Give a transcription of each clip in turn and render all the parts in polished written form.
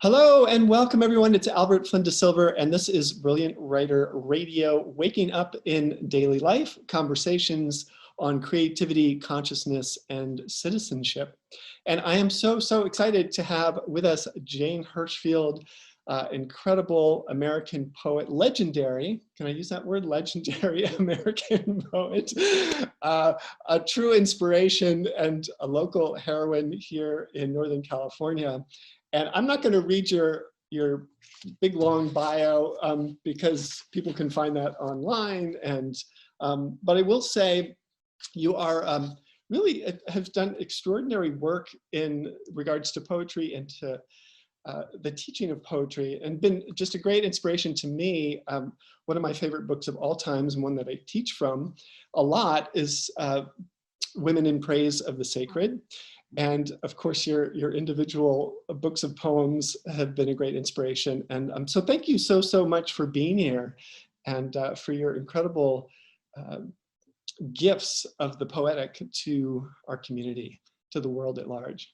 Hello and welcome everyone. It's Albert Flynn DeSilver, and this is Brilliant Writer Radio, waking up in daily life, conversations on creativity, consciousness, and citizenship. And I am so excited to have with us Jane Hirshfield, incredible American poet, legendary, can I use that word? Legendary American poet, a true inspiration and a local heroine here in Northern California. And I'm not going to read your big long bio because people can find that online. And but I will say you are really have done extraordinary work in regards to poetry and to the teaching of poetry, and been just a great inspiration to me. One of my favorite books of all times, and one that I teach from a lot, is Women in Praise of the Sacred. And of course, your individual books of poems have been a great inspiration. And so thank you so much for being here and for your incredible gifts of the poetic to our community, to the world at large.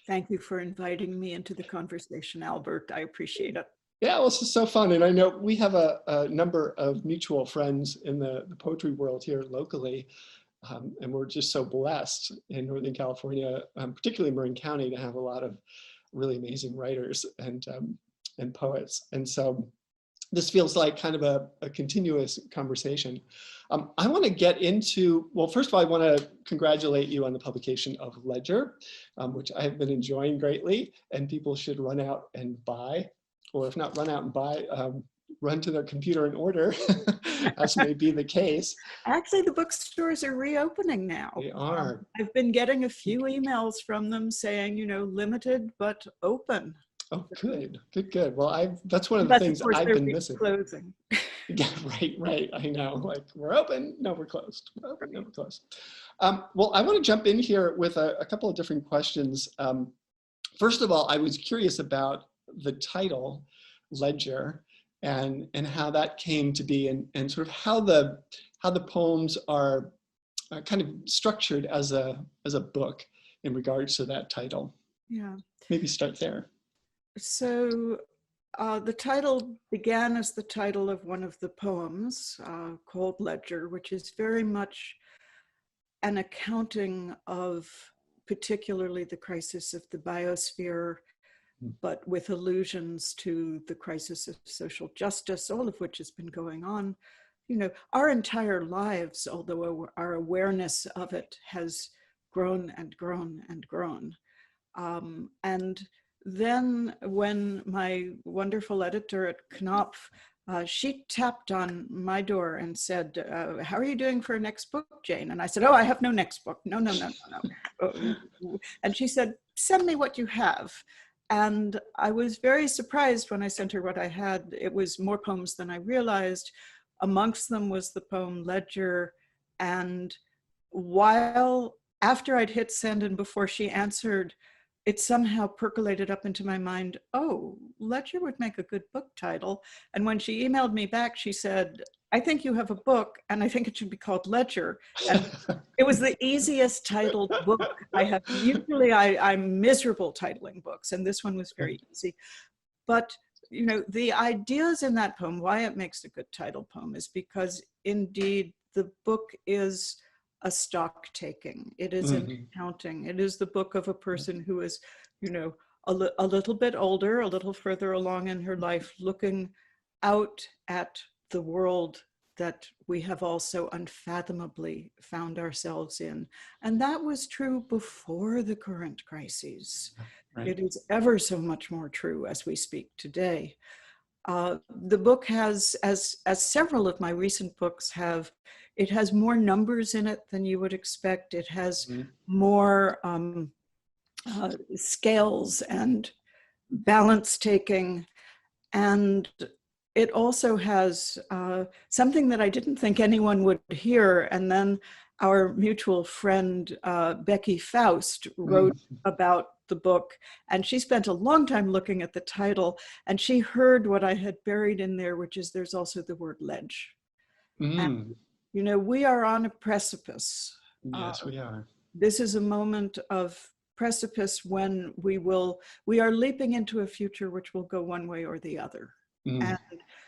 Thank you for inviting me into the conversation, Albert. I appreciate it. Yeah, well, this is so fun. And I know we have a number of mutual friends in the poetry world here locally. And we're just so blessed in Northern California, particularly Marin County, to have a lot of really amazing writers and poets. And so this feels like kind of a continuous conversation. I want to get into, well, first of all, I want to congratulate you on the publication of Ledger, which I have been enjoying greatly, and people should run out and buy, or if not run out and buy, run to their computer and order, as may be the case. Actually, the bookstores are reopening now. They are. I've been getting a few emails from them saying, you know, limited but open. Oh, good. Well, that's one of the things I've been missing. Closing. Yeah, right. I know. Like, we're open. No, we're closed. We're open. No, we're closed. Well, I want to jump in here with a couple of different questions. First of all, I was curious about the title, Ledger, and how that came to be, and sort of how the poems are kind of structured as a book in regards to that title. Yeah. Maybe start there. So the title began as the title of one of the poems called Ledger, which is very much an accounting of particularly the crisis of the biosphere, but with allusions to the crisis of social justice, all of which has been going on, you know, our entire lives, although our awareness of it has grown and grown and grown. And then when my wonderful editor at Knopf, she tapped on my door and said, how are you doing for a next book, Jane? And I said, oh, I have no next book. No. And she said, send me what you have. And I was very surprised when I sent her what I had. It was more poems than I realized. Amongst them was the poem Ledger. And after I'd hit send and before she answered, it somehow percolated up into my mind, oh, Ledger would make a good book title. And when she emailed me back, she said, I think you have a book and I think it should be called Ledger. And it was the easiest titled book I have. Usually I'm miserable titling books, and this one was very easy. But you know, the ideas in that poem, why it makes a good title poem is because indeed the book is a stock taking. It is an accounting. It is the book of a person who is, you know, a little bit older, a little further along in her life, looking out at the world that we have also unfathomably found ourselves in. And that was true before the current crises. Right. It is ever so much more true as we speak today. The book has, as several of my recent books have, it has more numbers in it than you would expect. It has more scales and balance taking. And it also has something that I didn't think anyone would hear. And then our mutual friend, Becky Faust, wrote about the book, and she spent a long time looking at the title, and she heard what I had buried in there, which is there's also the word ledge. And, you know, we are on a precipice. Yes, we are. This is a moment of precipice when we are leaping into a future which will go one way or the other. And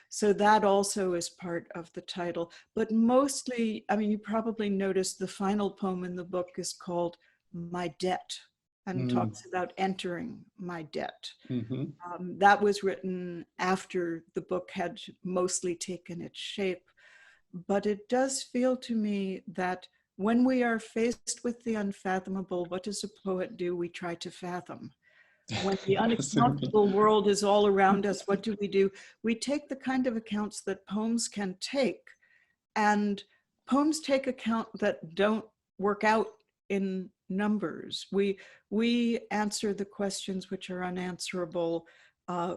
so that also is part of the title. But mostly, I mean, you probably noticed the final poem in the book is called My Debt, and talks about entering my debt. That was written after the book had mostly taken its shape. But it does feel to me that when we are faced with the unfathomable, what does a poet do? We try to fathom. When the unaccountable world is all around us, what do? We take the kind of accounts that poems can take, and poems take account that don't work out in numbers. We answer the questions which are unanswerable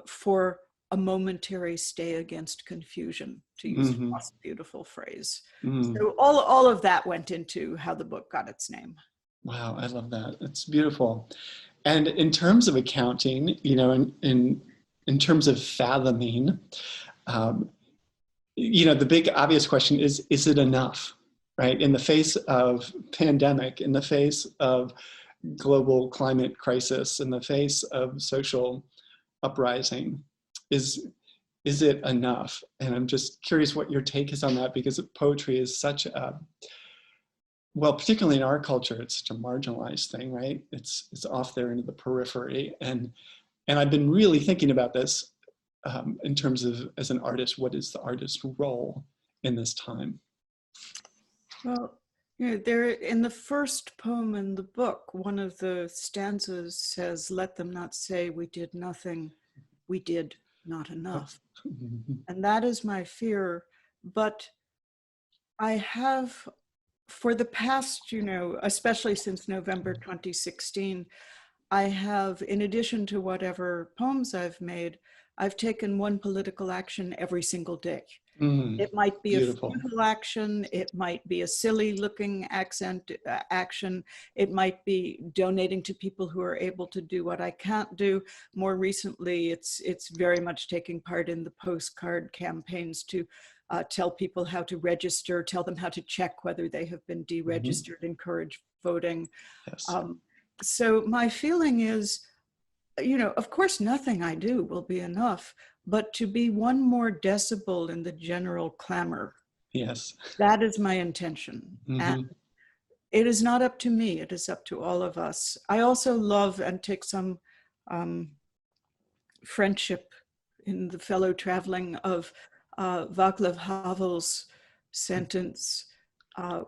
for a momentary stay against confusion, to use Frost's beautiful phrase. So all of that went into how the book got its name. Wow, I love that. It's beautiful. And in terms of accounting, you know, in terms of fathoming, you know, the big obvious question is it enough, right? In the face of pandemic, in the face of global climate crisis, in the face of social uprising, is it enough? And I'm just curious what your take is on that, because poetry is such a, well, particularly in our culture, it's such a marginalized thing, right? It's off there into the periphery. And I've been really thinking about this in terms of, as an artist, what is the artist's role in this time? Well, you know, there in the first poem in the book, one of the stanzas says, "Let them not say we did nothing, we did not enough." And that is my fear. But I have, for the past, you know, especially since November 2016, I have, in addition to whatever poems I've made, I've taken one political action every single day. It might be beautiful. A futile action, it might be a silly looking action, it might be donating to people who are able to do what I can't do. More recently, it's very much taking part in the postcard campaigns to tell people how to register, tell them how to check whether they have been deregistered, encourage voting. Yes. So my feeling is, you know, of course, nothing I do will be enough, but to be one more decibel in the general clamor. Yes. That is my intention. And it is not up to me, it is up to all of us. I also love and take some friendship in the fellow traveling of Václav Havel's sentence,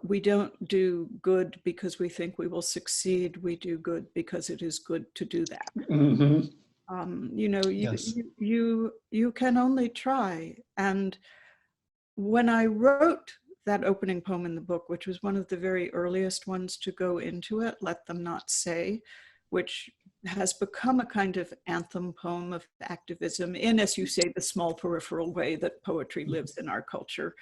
we don't do good because we think we will succeed. We do good because it is good to do that. You know, you can only try. And when I wrote that opening poem in the book, which was one of the very earliest ones to go into it, "Let Them Not Say," which has become a kind of anthem poem of activism in, as you say, the small peripheral way that poetry lives in our culture.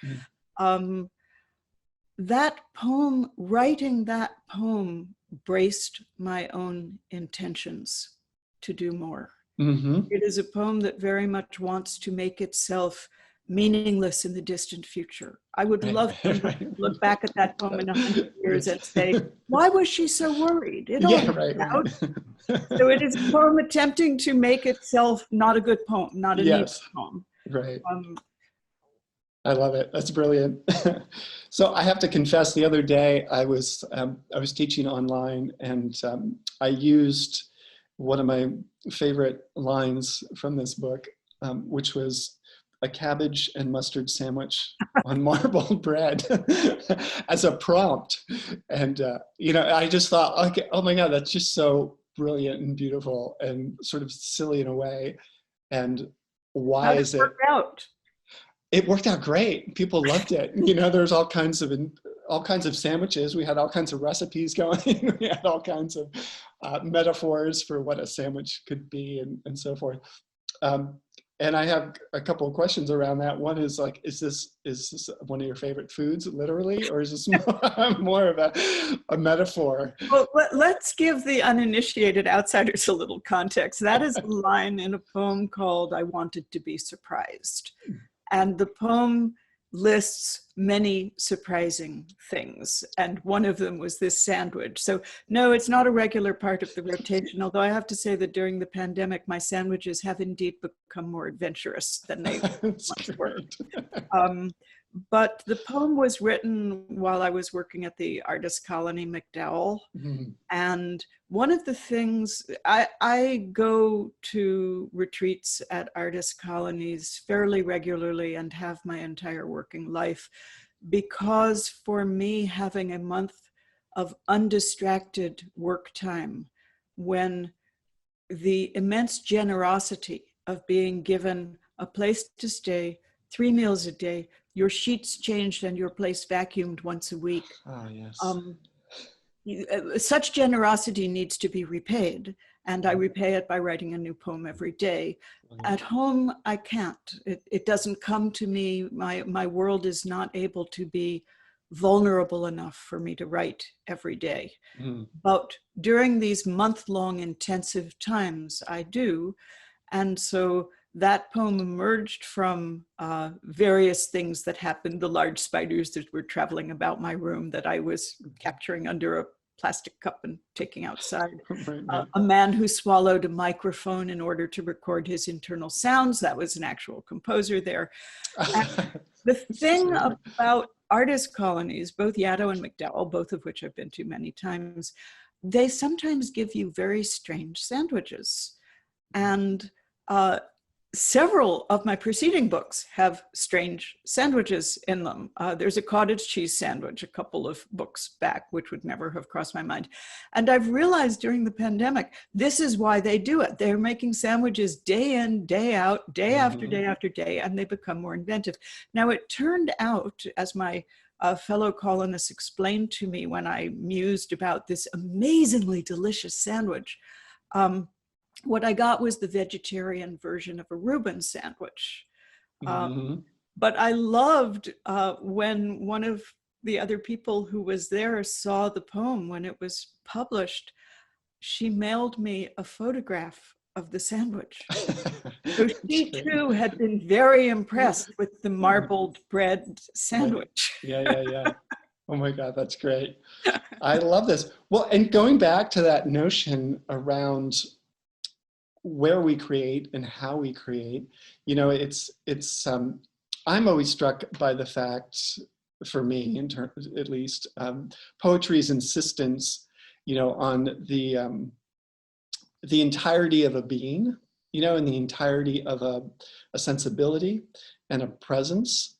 That poem, writing that poem, braced my own intentions to do more. It is a poem that very much wants to make itself meaningless in the distant future. I would love to look back at that poem in 100 years and say, why was she so worried? It all out. So it is a poem attempting to make itself not a good poem, not a neat poem. Right. I love it. That's brilliant. So I have to confess, the other day I was teaching online, and I used one of my favorite lines from this book, which was a cabbage and mustard sandwich on marble bread as a prompt. And, you know, I just thought, okay, oh my God, that's just so brilliant and beautiful and sort of silly in a way. And why is it? How did it work out? It worked out great. People loved it. You know, there's all kinds of sandwiches. We had all kinds of recipes going. We had all kinds of metaphors for what a sandwich could be, and so forth. And I have a couple of questions around that. One is like, is this one of your favorite foods, literally, or is this more of a metaphor? Well, let's give the uninitiated outsiders a little context. That is a line in a poem called "I Wanted to Be Surprised." And the poem lists many surprising things. And one of them was this sandwich. So no, it's not a regular part of the rotation, although I have to say that during the pandemic, my sandwiches have indeed become more adventurous than they once were. But the poem was written while I was working at the artist colony MacDowell. Mm-hmm. And one of the things, I go to retreats at artist colonies fairly regularly and have my entire working life, because for me, having a month of undistracted work time, when the immense generosity of being given a place to stay, 3 meals a day, your sheets changed and your place vacuumed once a week. Oh, yes. Such generosity needs to be repaid, and I repay it by writing a new poem every day. At home, I can't. It doesn't come to me. My world is not able to be vulnerable enough for me to write every day. But during these month-long intensive times, I do. And so that poem emerged from various things that happened, the large spiders that were traveling about my room that I was capturing under a plastic cup and taking outside. Right. A man who swallowed a microphone in order to record his internal sounds. That was an actual composer there. The thing about artist colonies, both Yaddo and MacDowell, both of which I've been to many times, they sometimes give you very strange sandwiches. And several of my preceding books have strange sandwiches in them. There's a cottage cheese sandwich a couple of books back, which would never have crossed my mind. And I've realized during the pandemic, this is why they do it. They're making sandwiches day in, day out, day after day after day, and they become more inventive. Now, it turned out, as my fellow colonists explained to me when I mused about this amazingly delicious sandwich, what I got was the vegetarian version of a Reuben sandwich. But I loved when one of the other people who was there saw the poem when it was published. She mailed me a photograph of the sandwich. So she too had been very impressed with the marbled bread sandwich. Yeah. Oh my God, that's great. I love this. Well, and going back to that notion around where we create and how we create, you know, I'm always struck by the fact, for me, in terms, at least, poetry's insistence, you know, on the entirety of a being, you know, and the entirety of a sensibility and a presence,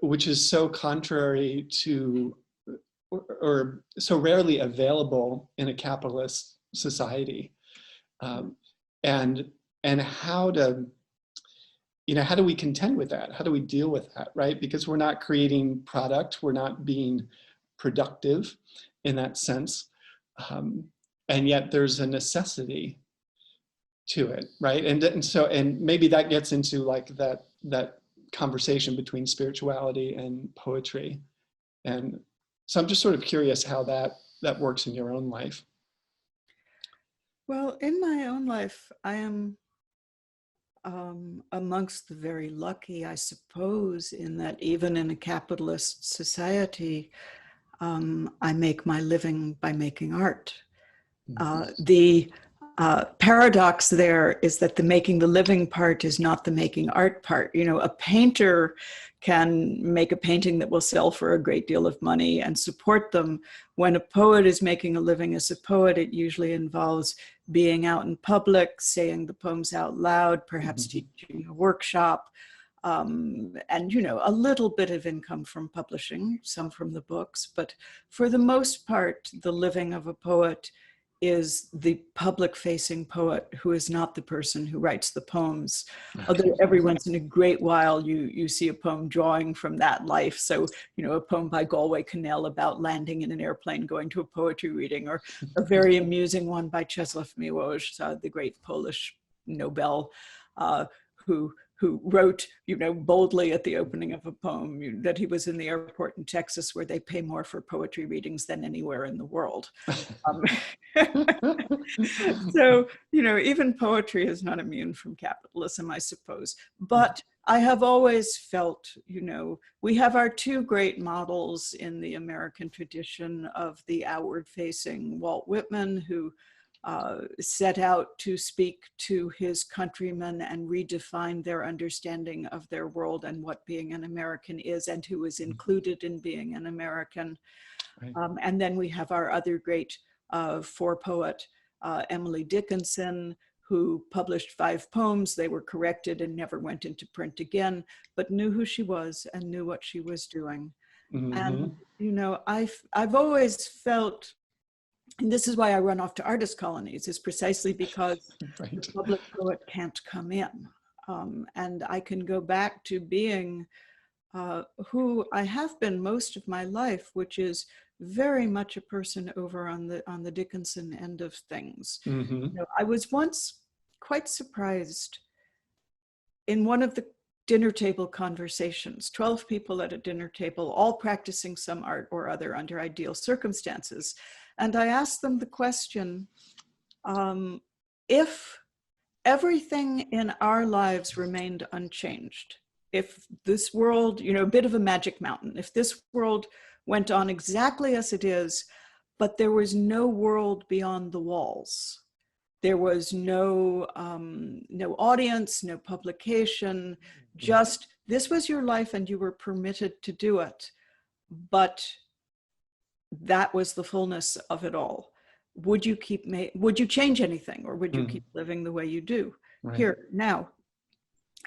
which is so contrary to, or so rarely available in a capitalist society. And how to, you know, how do we contend with that? How do we deal with that, right? Because we're not creating product, we're not being productive in that sense. And yet there's a necessity to it, right? And so maybe that gets into like that conversation between spirituality and poetry. And so I'm just sort of curious how that works in your own life. Well, in my own life, I am amongst the very lucky, I suppose, in that even in a capitalist society, I make my living by making art. The paradox there is that the making the living part is not the making art part. You know, a painter can make a painting that will sell for a great deal of money and support them. When a poet is making a living as a poet, it usually involves being out in public, saying the poems out loud, perhaps teaching a workshop, and, you know, a little bit of income from publishing, some from the books. But for the most part, the living of a poet is the public-facing poet who is not the person who writes the poems. Although every once in a great while you see a poem drawing from that life. So, you know, a poem by Galway Connell about landing in an airplane going to a poetry reading, or a very amusing one by Czesław Miłosz, the great Polish Nobel, who wrote, you know, boldly at the opening of a poem that he was in the airport in Texas where they pay more for poetry readings than anywhere in the world. So, you know, even poetry is not immune from capitalism, I suppose. But I have always felt, you know, we have our two great models in the American tradition of the outward-facing Walt Whitman, who set out to speak to his countrymen and redefine their understanding of their world and what being an American is, and who is included in being an American. Right. And then we have our other great poet, Emily Dickinson, who published 5 poems. They were corrected and never went into print again, but knew who she was and knew what she was doing. And, you know, I've always felt, and this is why I run off to artist colonies, is precisely because Right. the public poet can't come in. And I can go back to being who I have been most of my life, which is very much a person over on the Dickinson end of things. You know, I was once quite surprised in one of the dinner table conversations, 12 people at a dinner table, all practicing some art or other under ideal circumstances. And I asked them the question, if everything in our lives remained unchanged, if this world, you know, a bit of a magic mountain, if this world went on exactly as it is, but there was no world beyond the walls, there was no audience, no publication, just this was your life and you were permitted to do it, but that was the fullness of it all. Would you change anything, or would you keep living the way you do here now?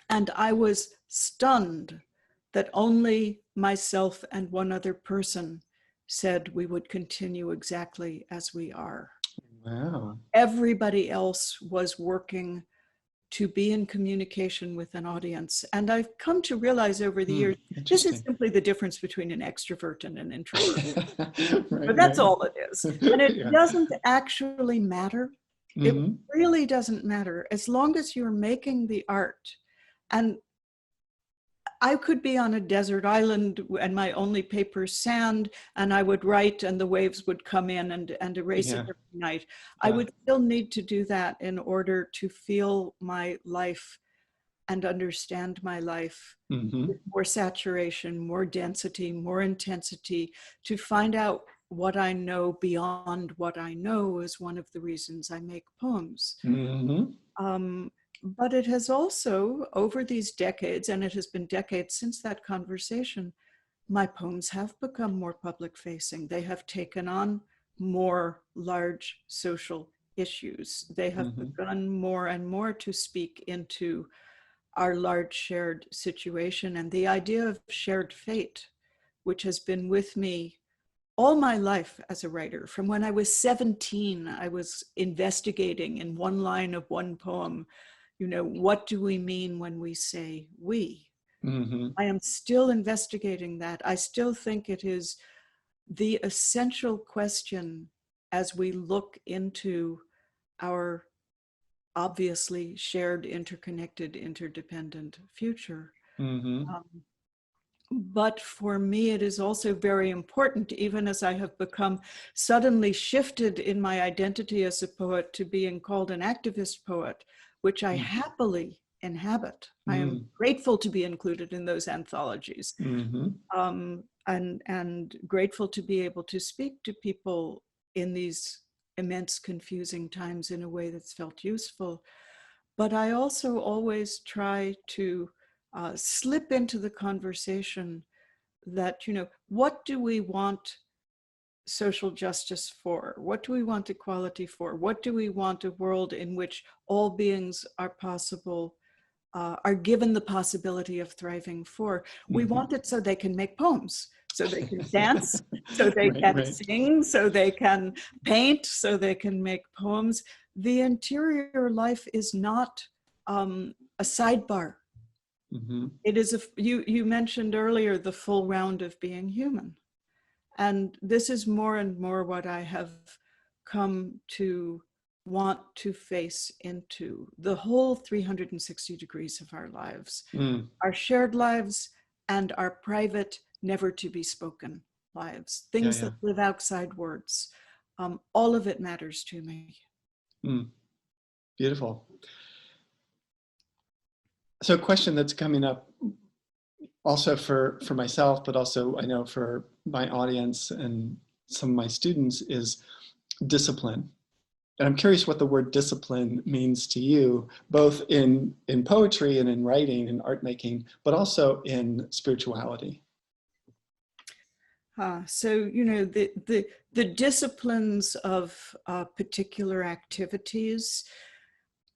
And I was stunned that only myself and one other person said we would continue exactly as we are. Wow. Everybody else was working to be in communication with an audience. And I've come to realize over the years, this is simply the difference between an extrovert and an introvert. But that's all it is. And it doesn't actually matter. It really doesn't matter, as long as you're making the art. And I could be on a desert island and my only paper's sand, and I would write and the waves would come in and erase it every night. I would still need to do that in order to feel my life and understand my life with more saturation, more density, more intensity. To find out what I know beyond what I know is one of the reasons I make poems. But it has also, over these decades, and it has been decades since that conversation, my poems have become more public facing. They have taken on more large social issues. They have begun more and more to speak into our large shared situation and the idea of shared fate, which has been with me all my life as a writer. From when I was 17, I was investigating in one line of one poem, you know, what do we mean when we say we? I am still investigating that. I still think it is the essential question as we look into our obviously shared, interconnected, interdependent future. But for me, it is also very important, even as I have become suddenly shifted in my identity as a poet to being called an activist poet, which I happily inhabit. I am grateful to be included in those anthologies, and grateful to be able to speak to people in these immense confusing times in a way that's felt useful. But I also always try to slip into the conversation that, you know, what do we want social justice for? What do we want equality for? What do we want a world in which all beings are possible, are given the possibility of thriving for? We want it so they can make poems, so they can dance, so they can sing, so they can paint, so they can make poems. The interior life is not a sidebar. It is you mentioned earlier the full round of being human. And this is more and more what I have come to want to face into, the whole 360 degrees of our lives, our shared lives and our private, never to be spoken lives, things that live outside words. All of it matters to me. Beautiful. So a question that's coming up also for myself, but also I know for my audience and some of my students is discipline. And I'm curious what the word discipline means to you, both in poetry and in writing and art making, but also in spirituality. So, you know, the disciplines of particular activities,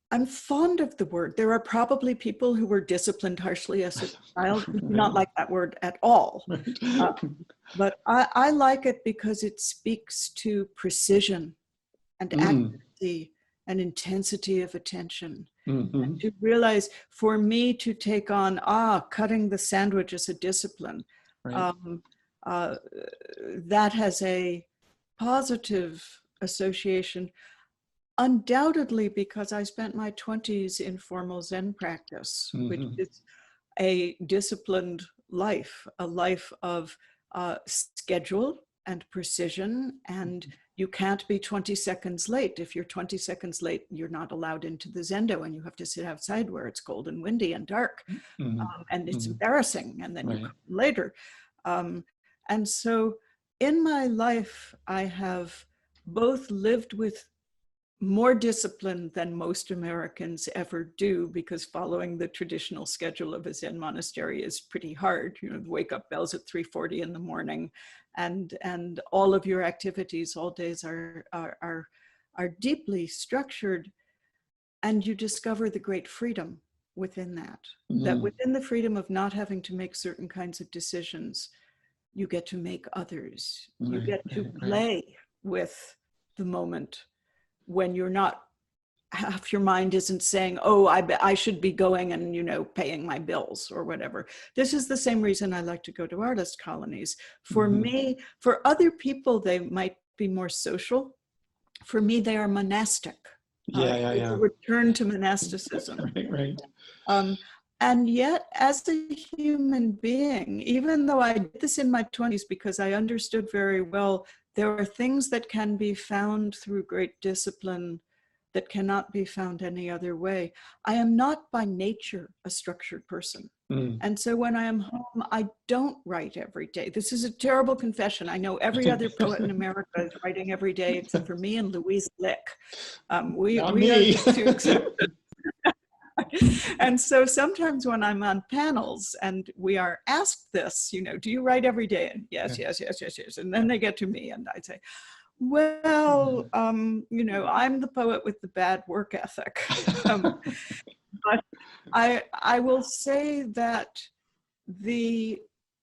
I'm fond of the word. There are probably people who were disciplined harshly as a child who do not like that word at all. Right. But I like it because it speaks to precision and accuracy and intensity of attention. And to realize, for me to take on, cutting the sandwich is a discipline. Right. That has a positive association, undoubtedly because I spent my 20s in formal Zen practice, which is a disciplined life, a life of schedule and precision, and you can't be 20 seconds late. If you're 20 seconds late, you're not allowed into the zendo, and you have to sit outside where it's cold and windy and dark, and it's embarrassing, and then you come later. And so in my life, I have both lived with more discipline than most Americans ever do, because following the traditional schedule of a Zen monastery is pretty hard. You know, the wake up bells at 3:40 in the morning, and all of your activities all days are deeply structured, and you discover the great freedom within that. That within the freedom of not having to make certain kinds of decisions, you get to make others. You get to play with the moment when you're not, half your mind isn't saying, oh, I should be going and, you know, paying my bills or whatever. This is the same reason I like to go to artist colonies. For me, for other people, they might be more social. For me, they are monastic. It's a return to monasticism. And yet, as a human being, even though I did this in my 20s because I understood very well there are things that can be found through great discipline that cannot be found any other way, I am not by nature a structured person. And so when I am home, I don't write every day. This is a terrible confession. I know every other poet in America is writing every day except for me and Louise Lick. We are the two exceptions. And so sometimes when I'm on panels and we are asked this, you know, do you write every day? And yes. And then they get to me and I say, well, you know, I'm the poet with the bad work ethic. But I will say that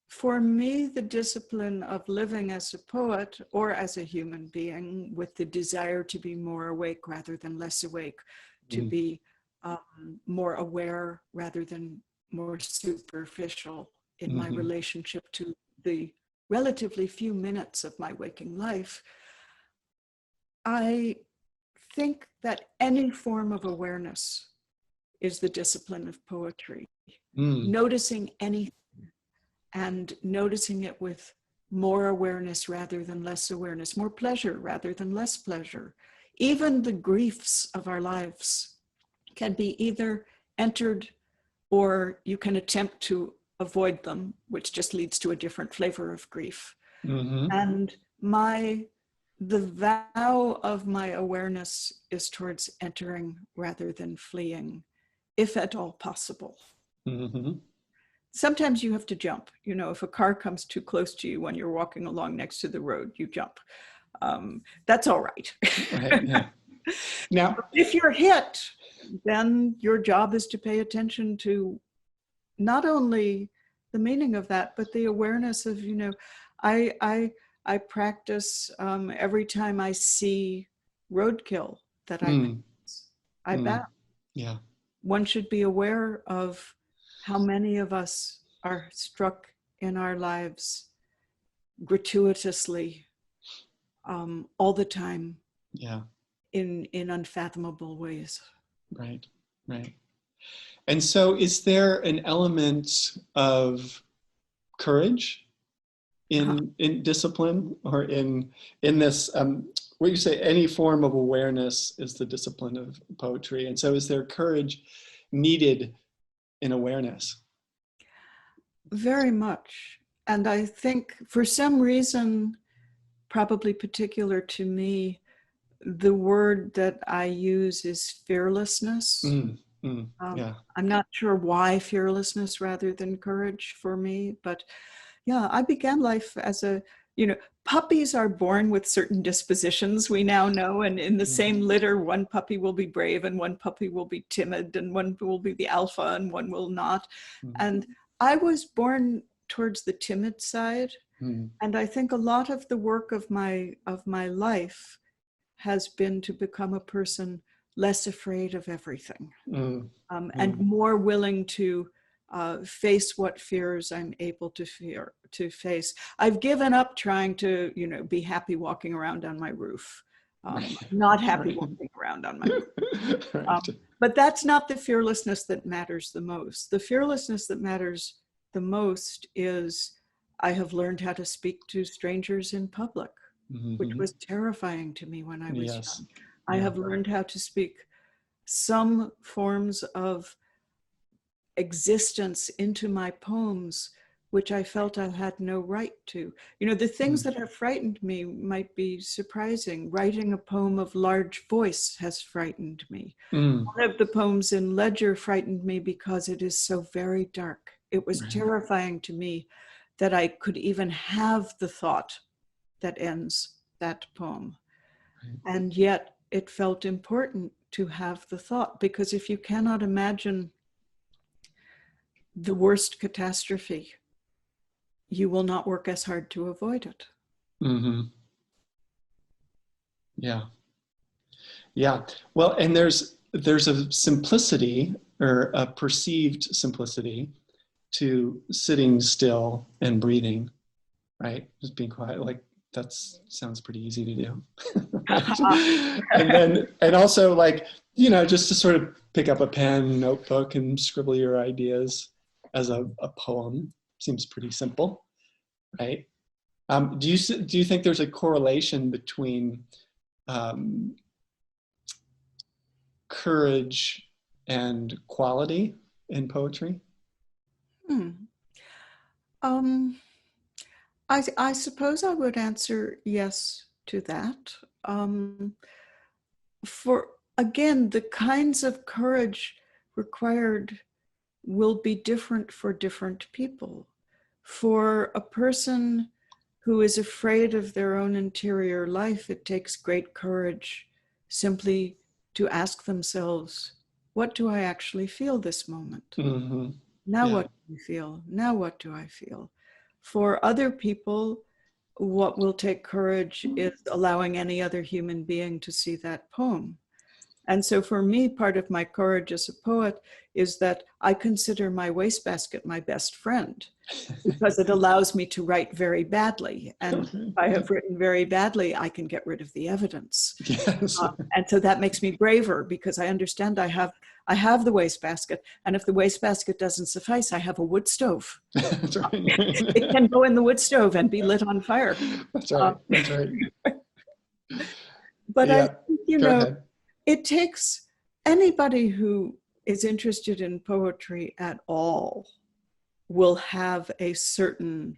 for me, the discipline of living as a poet or as a human being with the desire to be more awake rather than less awake, to be more aware rather than more superficial in my relationship to the relatively few minutes of my waking life. I think that any form of awareness is the discipline of poetry. Noticing anything and noticing it with more awareness rather than less awareness, more pleasure rather than less pleasure. Even the griefs of our lives can be either entered or you can attempt to avoid them, which just leads to a different flavor of grief. And the vow of my awareness is towards entering rather than fleeing, if at all possible. Sometimes you have to jump. You know, if a car comes too close to you when you're walking along next to the road, you jump. That's all right. Now, if you're hit, then your job is to pay attention to not only the meaning of that, but the awareness of, you know, I practice every time I see roadkill that I bow. One should be aware of how many of us are struck in our lives gratuitously all the time in unfathomable ways. Right. And so is there an element of courage in discipline, or in this, what you say, any form of awareness is the discipline of poetry. And so is there courage needed in awareness. Very much. And I think for some reason, probably particular to me, the word that I use is fearlessness. Yeah. I'm not sure why fearlessness rather than courage for me, but yeah, I began life as puppies are born with certain dispositions we now know, and in the same litter, one puppy will be brave and one puppy will be timid and one will be the alpha and one will not. And I was born towards the timid side. And I think a lot of the work of my life has been to become a person less afraid of everything, and more willing to face what fears I'm able to face. I've given up trying to, be happy walking around on my roof. Not happy walking around on my roof. But that's not the fearlessness that matters the most. The fearlessness that matters the most is I have learned how to speak to strangers in public, which was terrifying to me when I was young. I have learned how to speak some forms of existence into my poems, which I felt I had no right to. The things that have frightened me might be surprising. Writing a poem of large voice has frightened me. One of the poems in Ledger frightened me because it is so very dark. It was terrifying to me that I could even have the thought that ends that poem. And yet it felt important to have the thought, because if you cannot imagine the worst catastrophe, you will not work as hard to avoid it. Yeah. Well, and there's a simplicity, or a perceived simplicity, to sitting still and breathing, right? Just being quiet. Like, that sounds pretty easy to do. and also, like, just to sort of pick up a pen, notebook, and scribble your ideas as a poem seems pretty simple, right? Do you think there's a correlation between courage and quality in poetry? I suppose I would answer yes to that. For, again, the kinds of courage required will be different for different people. For a person who is afraid of their own interior life, it takes great courage simply to ask themselves, what do I actually feel this moment? Now what do I feel? Now what do I feel? For other people, what will take courage is allowing any other human being to see that poem. And so for me, part of my courage as a poet is that I consider my wastebasket my best friend, because it allows me to write very badly. And if I have written very badly, I can get rid of the evidence. Yes. And so that makes me braver, because I understand I have the wastebasket. And if the wastebasket doesn't suffice, I have a wood stove. That's right. It can go in the wood stove and be lit on fire. That's right. That's right. But Yeah. I think, it takes anybody who is interested in poetry at all will have a certain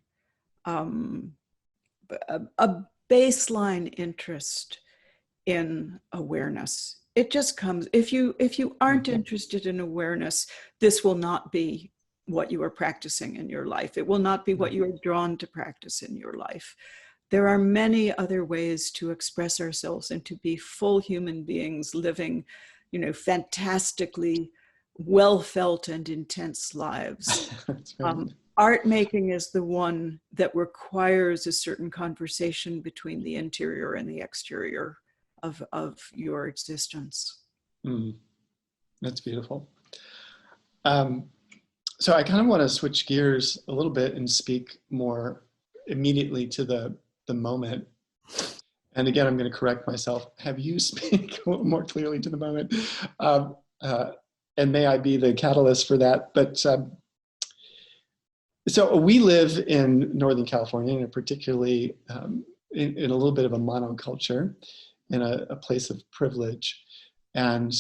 a baseline interest in awareness. It just comes. If you aren't interested in awareness, this will not be what you are practicing in your life. It will not be what you are drawn to practice in your life. There are many other ways to express ourselves and to be full human beings living, fantastically well-felt and intense lives. Right. Art making is the one that requires a certain conversation between the interior and the exterior of your existence. That's beautiful. So I kind of want to switch gears a little bit and speak more immediately to the moment. And again, I'm going to correct myself. Have you speak more clearly to the moment? And may I be the catalyst for that. But so we live in Northern California, and particularly in a little bit of a monoculture, in a place of privilege. And,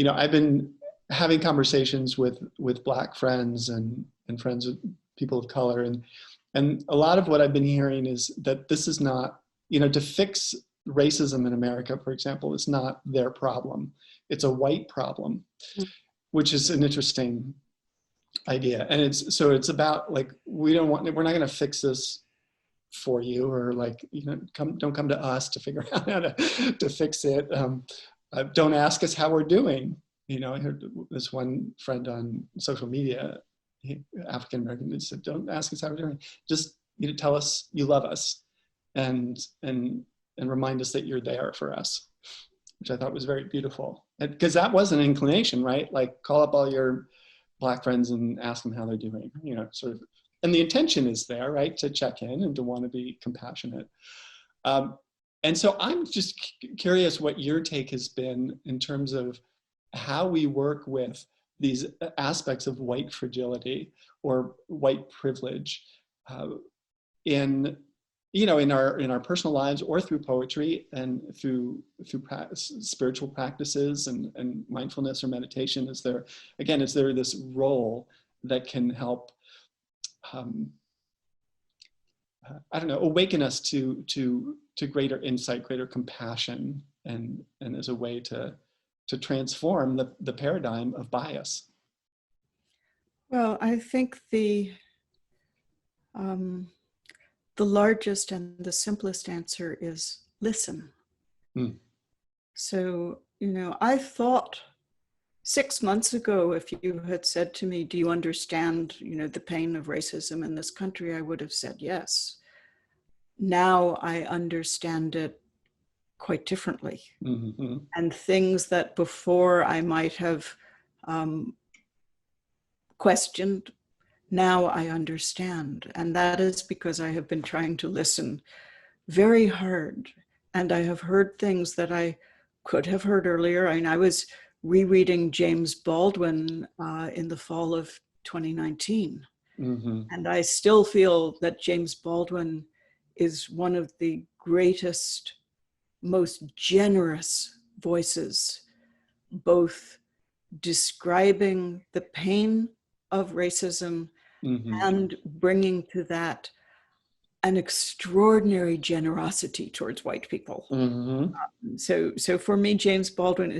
I've been having conversations with Black friends and friends with people of color. And a lot of what I've been hearing is that this is not, to fix racism in America, for example, is not their problem. It's a white problem, which is an interesting idea. And it's about like, we're not going to fix this for you, or like, don't come to us to figure out how to fix it. Don't ask us how we're doing. I heard this one friend on social media, African American, who said, "Don't ask us how we're doing. Just tell us you love us, and remind us that you're there for us," which I thought was very beautiful. Because that was an inclination, right? Like, call up all your Black friends and ask them how they're doing. Sort of, and the intention is there, right, to check in and to want to be compassionate. And so I'm just curious what your take has been in terms of how we work with these aspects of white fragility or white privilege in our personal lives, or through poetry and through spiritual practices and mindfulness or meditation. Is there this role that can help awaken us to greater insight, greater compassion, and as a way to transform the paradigm of bias? Well, I think the largest and the simplest answer is listen. So, I thought 6 months ago, if you had said to me, do you understand, the pain of racism in this country, I would have said yes. Now I understand it quite differently. Mm-hmm. And things that before I might have questioned, now I understand. And that is because I have been trying to listen very hard. And I have heard things that I could have heard earlier. I was rereading James Baldwin in the fall of 2019. Mm-hmm. And I still feel that James Baldwin is one of the greatest, most generous voices, both describing the pain of racism and bringing to that an extraordinary generosity towards white people. So for me, James Baldwin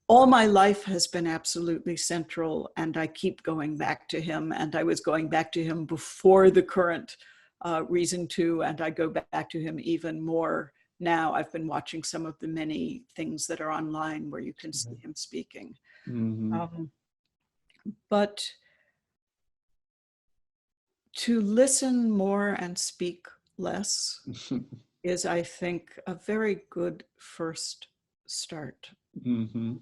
all my life has been absolutely central, and I keep going back to him. And I was going back to him before the current reason to, and I go back to him even more now. I've been watching some of the many things that are online where you can see him speaking. But to listen more and speak less is, I think, a very good first start. And,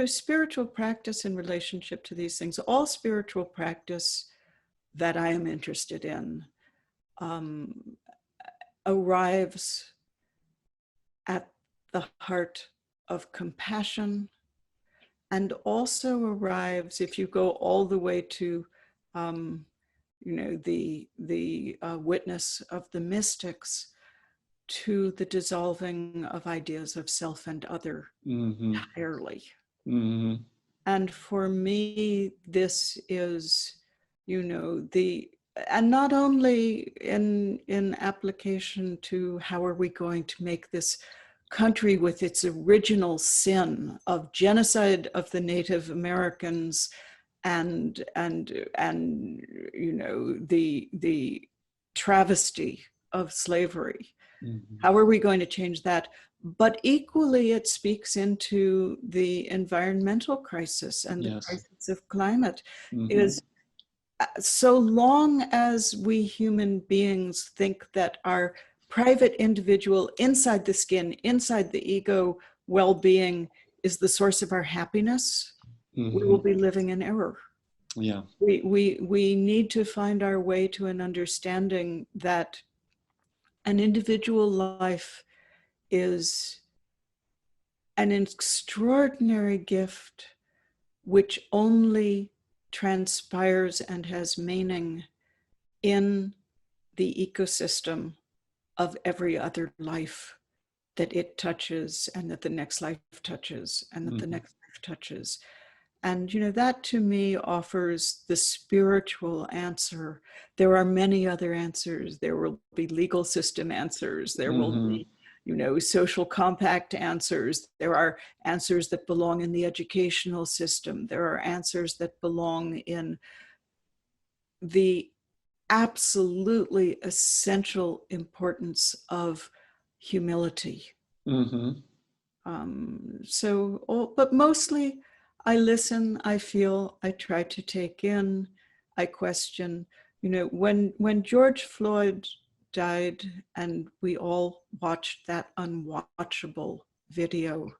spiritual practice in relationship to these things, all spiritual practice that I am interested in arrives at the heart of compassion, and also arrives, if you go all the way to, the witness of the mystics, to the dissolving of ideas of self and other entirely. And for me, this is, and not only in application to how are we going to make this country with its original sin of genocide of the Native Americans and the travesty of slavery. How are we going to change that? But equally, it speaks into the environmental crisis and the crisis of climate. Is so long as we human beings think that our private individual, inside the skin, inside the ego well-being is the source of our happiness, we will be living in error. We need to find our way to an understanding that an individual life is an extraordinary gift which only transpires and has meaning in the ecosystem of every other life that it touches, and that the next life touches, and that the next life touches. And, that to me offers the spiritual answer. There are many other answers. There will be legal system answers. There will be, social compact answers. There are answers that belong in the educational system. There are answers that belong in the absolutely essential importance of humility. But mostly I listen, I feel, I try to take in, I question. When George Floyd died and we all watched that unwatchable video,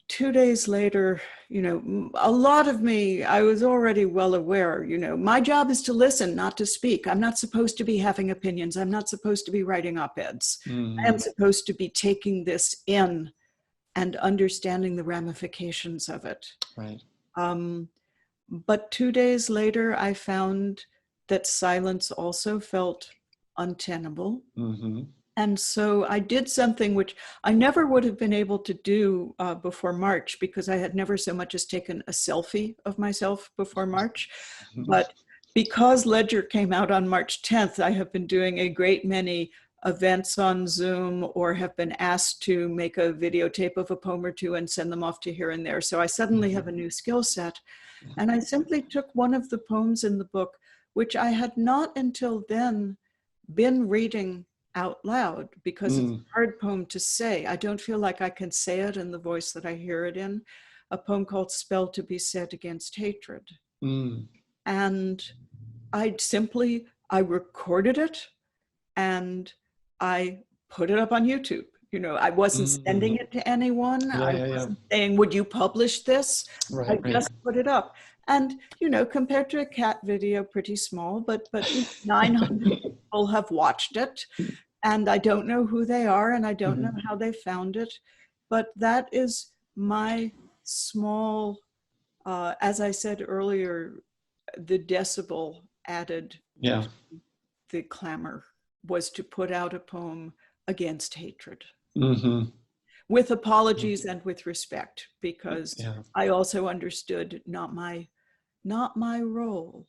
2 days later, a lot of me, I was already well aware, my job is to listen, not to speak. I'm not supposed to be having opinions. I'm not supposed to be writing op-eds. I am supposed to be taking this in and understanding the ramifications of it. Right. But 2 days later, I found that silence also felt untenable. And so I did something which I never would have been able to do before March, because I had never so much as taken a selfie of myself before March. But because Ledger came out on March 10th, I have been doing a great many events on Zoom, or have been asked to make a videotape of a poem or two and send them off to here and there. So I suddenly have a new skill set. And I simply took one of the poems in the book, which I had not until then been reading out loud, because it's a hard poem to say. I don't feel like I can say it in the voice that I hear it in. A poem called Spell to be Said Against Hatred. And I recorded it and I put it up on YouTube. I wasn't sending it to anyone. I wasn't saying, would you publish this? I just put it up. And, compared to a cat video, pretty small, but 900 people have watched it. And I don't know who they are, and I don't know how they found it. But that is my small, as I said earlier, the decibel added to the clamor was to put out a poem against hatred. With apologies and with respect, because I also understood not my role.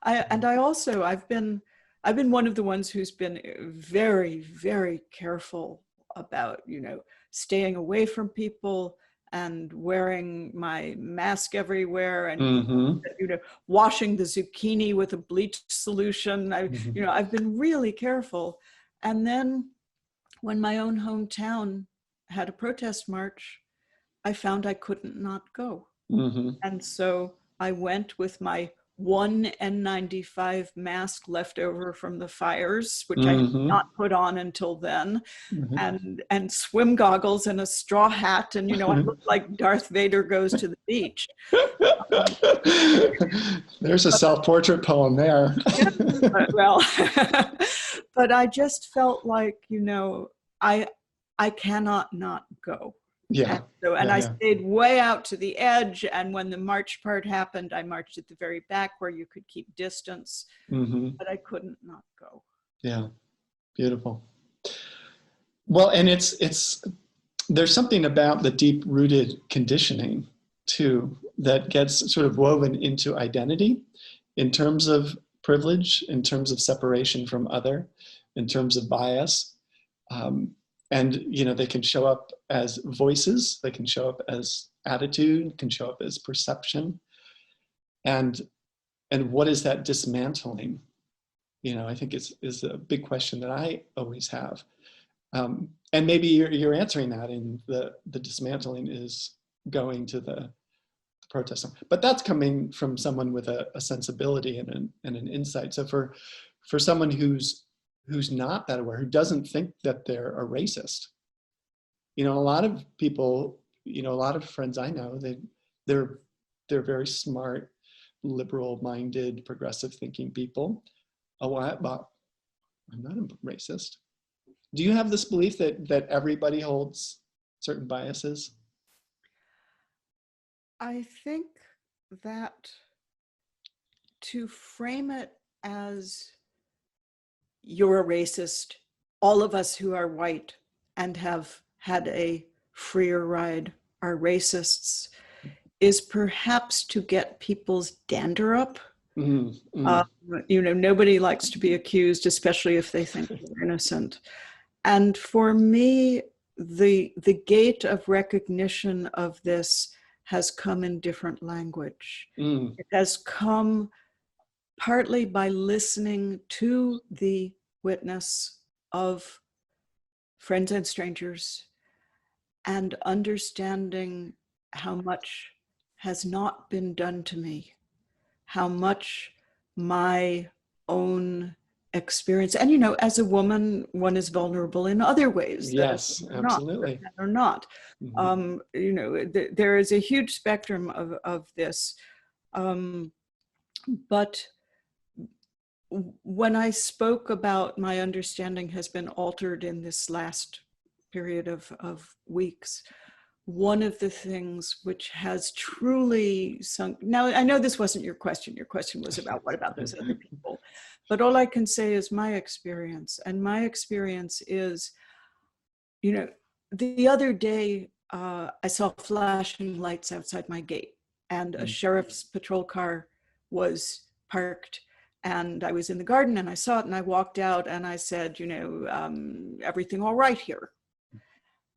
I've been one of the ones who's been very, very careful about, staying away from people and wearing my mask everywhere and, washing the zucchini with a bleach solution. I've been really careful. And then when my own hometown had a protest march, I found I couldn't not go. And so I went with my one N95 mask left over from the fires, which I had not put on until then, and swim goggles and a straw hat. And, I looked like Darth Vader goes to the beach. There's a self-portrait poem there. But I just felt like, I cannot not go. I stayed way out to the edge. And when the march part happened, I marched at the very back where you could keep distance, but I couldn't not go. Yeah, beautiful. Well, and there's something about the deep-rooted conditioning too that gets sort of woven into identity in terms of privilege, in terms of separation from other, in terms of bias. And, they can show up as voices, they can show up as attitude, can show up as perception. And what is that dismantling? I think is a big question that I always have. And maybe you're answering that in the dismantling is going to the protest. But that's coming from someone with a sensibility and an insight. So for someone who's not that aware, who doesn't think that they're a racist. A lot of people, a lot of friends I know, they're very smart, liberal-minded, progressive-thinking people. But I'm not a racist. Do you have this belief that everybody holds certain biases? I think that to frame it as you're a racist, all of us who are white and have had a freer ride are racists is perhaps to get people's dander up. Nobody likes to be accused, especially if they think they're innocent. And for me, the gate of recognition of this has come in different language. It has come partly by listening to the witness of friends and strangers and understanding how much has not been done to me, how much my own experience, and as a woman, one is vulnerable in other ways. Yes, absolutely. Or not. There is a huge spectrum of this. But when I spoke about my understanding has been altered in this last period of weeks, one of the things which has truly sunk, now I know this wasn't your question was about what about those other people, but all I can say is my experience, and my experience is, the other day I saw flashing lights outside my gate, and a sheriff's patrol car was parked, and I was in the garden and I saw it, and I walked out and I said, everything all right here?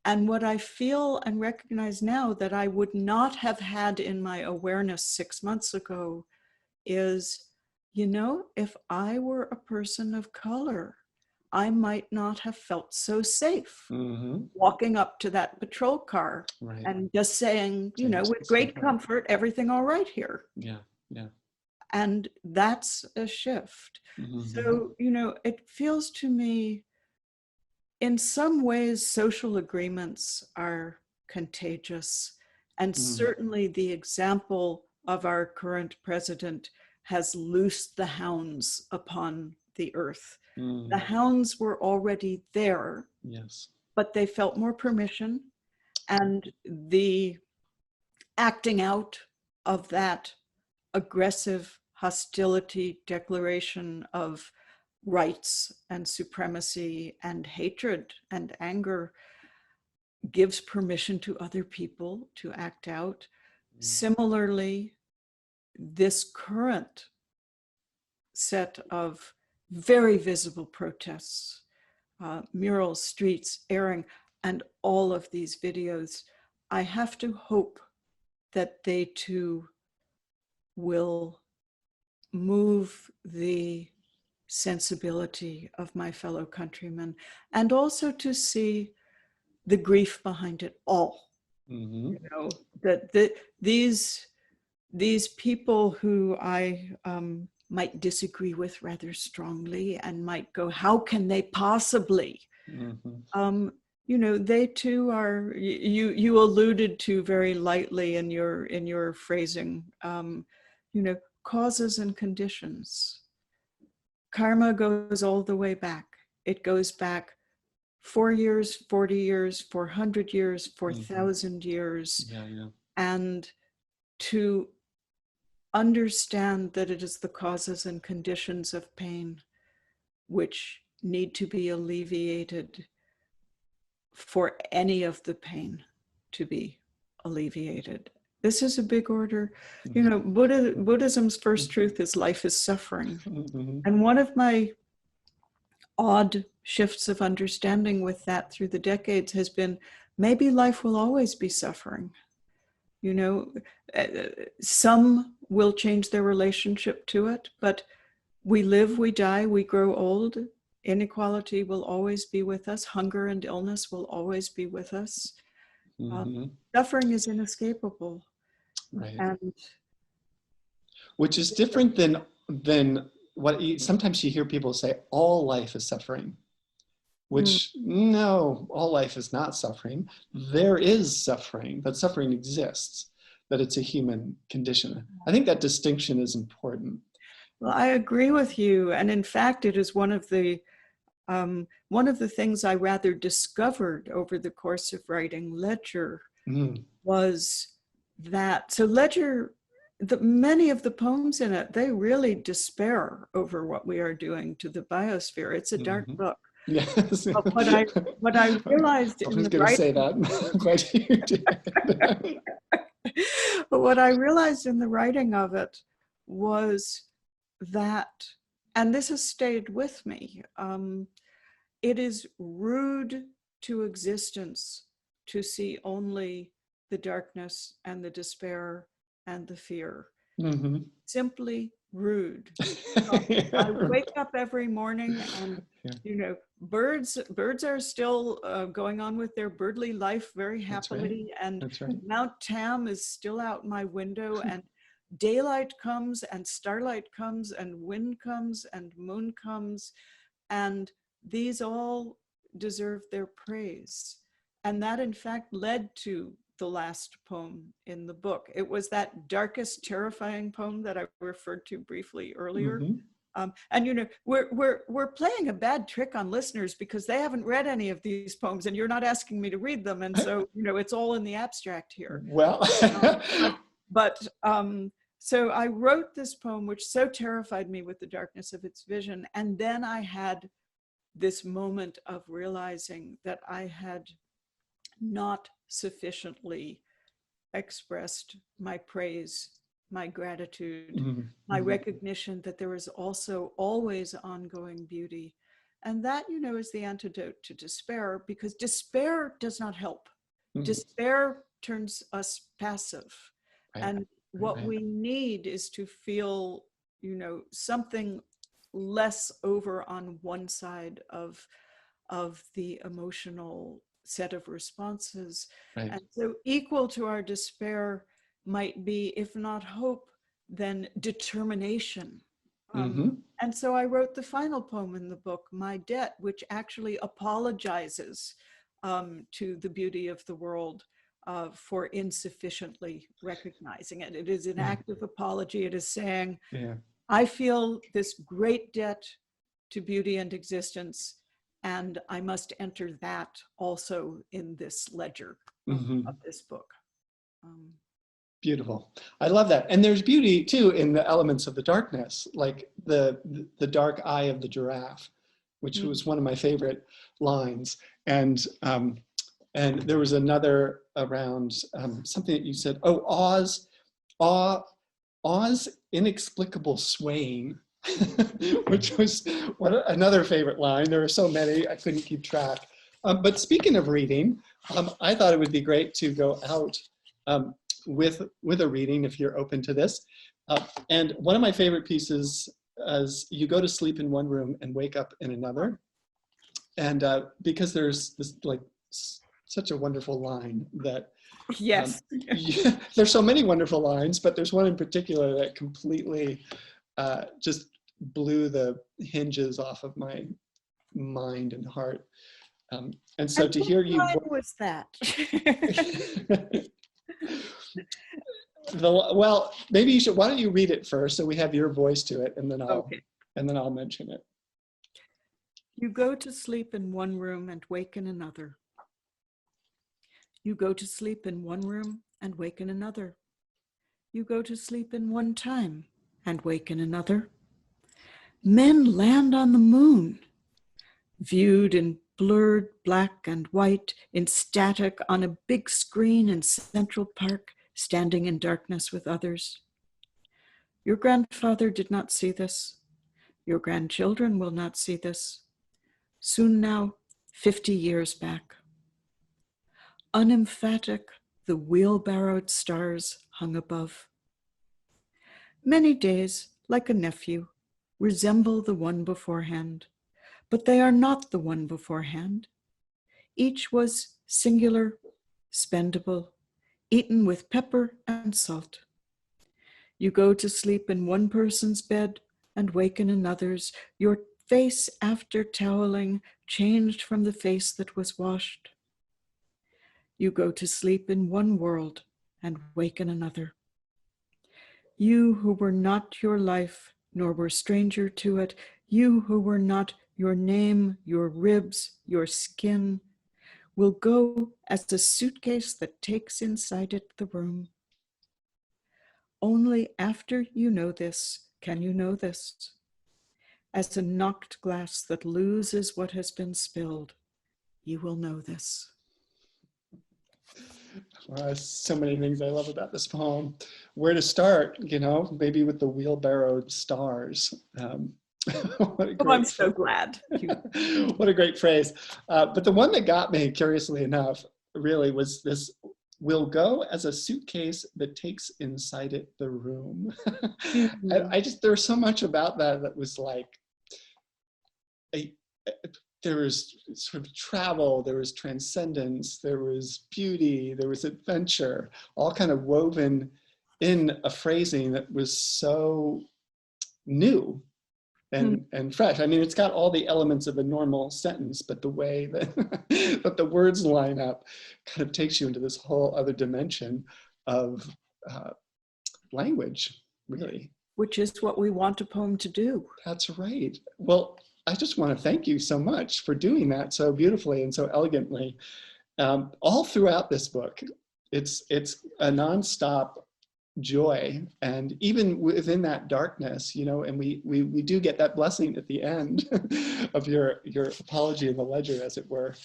And what I feel and recognize now that I would not have had in my awareness 6 months ago is, if I were a person of color, I might not have felt so safe walking up to that patrol car and just saying, with great comfort, everything all right here. Yeah. And that's a shift. So, it feels to me, in some ways, social agreements are contagious. And certainly the example of our current president has loosed the hounds upon the earth. The hounds were already there, yes, but they felt more permission. And the acting out of that aggressive hostility declaration of rights and supremacy and hatred and anger gives permission to other people to act out. Similarly, this current set of very visible protests, murals, streets, airing, and all of these videos, I have to hope that they too will move the sensibility of my fellow countrymen, and also to see the grief behind it all. That these people who I might disagree with rather strongly and might go, how can they possibly? They too are, you alluded to very lightly in your phrasing, causes and conditions. Karma goes all the way back. It goes back 4 years, 40 years, 400 years, 4,000 years. And to understand that it is the causes and conditions of pain which need to be alleviated for any of the pain to be alleviated. This is a big order. Buddhism's first truth is life is suffering. And one of my odd shifts of understanding with that through the decades has been, maybe life will always be suffering. Some will change their relationship to it, but we live, we die, we grow old. Inequality will always be with us. Hunger and illness will always be with us. Suffering is inescapable. Right. And which is different than what sometimes you hear people say, all life is suffering, which no, all life is not suffering. There is suffering, but suffering exists, that it's a human condition. I think that distinction is important. Well, I agree with you. And in fact, it is one of the things I rather discovered over the course of writing Ledger was that, so Ledger, many of the poems in it, they really despair over what we are doing to the biosphere. It's a dark book. Yes. But what I realized I in was the going to say that. I'm glad you did. but what I realized in the writing of it was that, and this has stayed with me, it is rude to existence to see only the darkness and the despair and the fear. Mm-hmm. Simply rude. I wake up every morning and, Yeah. you know, birds are still going on with their birdly life very That's right. happily, and That's right. Mount Tam is still out my window, and daylight comes and starlight comes and wind comes and moon comes, and these all deserve their praise. And that in fact led to the last poem in the book. It was that darkest, terrifying poem that I referred to briefly earlier. Mm-hmm. And you know, we're playing a bad trick on listeners because they haven't read any of these poems, and you're not asking me to read them, and so you know it's all in the abstract here. Well, but so I wrote this poem, which so terrified me with the darkness of its vision, and then I had this moment of realizing that I had not sufficiently expressed my praise, my gratitude, mm-hmm. my recognition that there is also always ongoing beauty. And that, you know, is the antidote to despair, because despair does not help. Mm-hmm. Despair turns us passive. Right. And what Right. we need is to feel, you know, something less over on one side of the emotional set of responses. Right. And so equal to our despair might be, if not hope, then determination. Mm-hmm. And so I wrote the final poem in the book, My Debt, which actually apologizes to the beauty of the world for insufficiently recognizing it. It is an act of apology. It is saying, Yeah. I feel this great debt to beauty and existence, and I must enter that also in this ledger Mm-hmm. of this book. Beautiful. I love that. And there's beauty too in the elements of the darkness, like the dark eye of the giraffe, which was one of my favorite lines. And there was another around something that you said, Aw's inexplicable swaying, which was another favorite line. There were so many, I couldn't keep track. But speaking of reading, I thought it would be great to go out with a reading, if you're open to this. And one of my favorite pieces is you go to sleep in one room and wake up in another. And because there's this like such a wonderful line that yes, yeah, there's so many wonderful lines, but there's one in particular that completely just blew the hinges off of my mind and heart. And so to hear you, what was that? well, maybe you should. Why don't you read it first, so we have your voice to it, and then I'll mention it. You go to sleep in one room and wake in another. You go to sleep in one room and wake in another. You go to sleep in one time and wake in another. Men land on the moon, viewed in blurred black and white, in static on a big screen in Central Park, standing in darkness with others. Your grandfather did not see this. Your grandchildren will not see this. Soon now, 50 years back. Unemphatic, the wheelbarrowed stars hung above. Many days, like a nephew, resemble the one beforehand, but they are not the one beforehand. Each was singular, spendable, eaten with pepper and salt. You go to sleep in one person's bed and wake in another's, your face after toweling changed from the face that was washed. You go to sleep in one world and wake in another. You who were not your life, nor were stranger to it, you who were not your name, your ribs, your skin, will go as a suitcase that takes inside it the room. Only after you know this can you know this. as a knocked glass that loses what has been spilled. You will know this. So many things I love about this poem. Where to start, you know, maybe with the wheelbarrowed stars. What a Oh, I'm great so glad. what a great phrase. But the one that got me, curiously enough, really was this: will go as a suitcase that takes inside it the room. Mhm. I just, there was so much about that that was like, there was sort of travel, there was transcendence, there was beauty, there was adventure, all kind of woven in a phrasing that was so new and fresh. I mean, it's got all the elements of a normal sentence, but the way that, that the words line up kind of takes you into this whole other dimension of language, really. Which is what we want a poem to do. That's right. Well, I just want to thank you so much for doing that so beautifully and so elegantly. All throughout this book, it's a nonstop joy, and even within that darkness, you know, and we do get that blessing at the end of your apology in the ledger, as it were.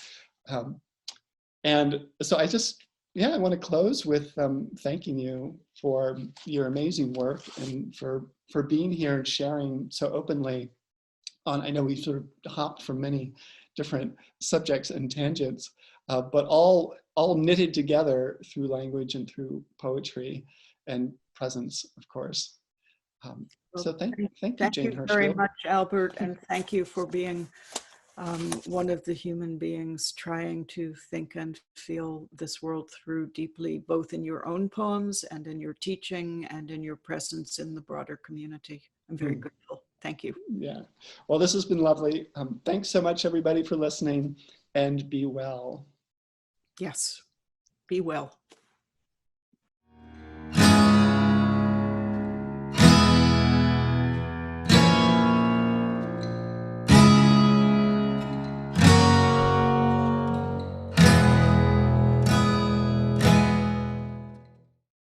And so I just, yeah, I want to close with thanking you for your amazing work and for being here and sharing so openly on, I know we sort of hopped from many different subjects and tangents, but all knitted together through language and through poetry and presence, of course. So thank you, Thank Jane you very Hirshfield. much, Albert, and thank you for being one of the human beings trying to think and feel this world through deeply, both in your own poems and in your teaching and in your presence in the broader community. I'm very grateful. Thank you. Yeah. Well, this has been lovely. Thanks so much, everybody, for listening, and be well. Yes, be well.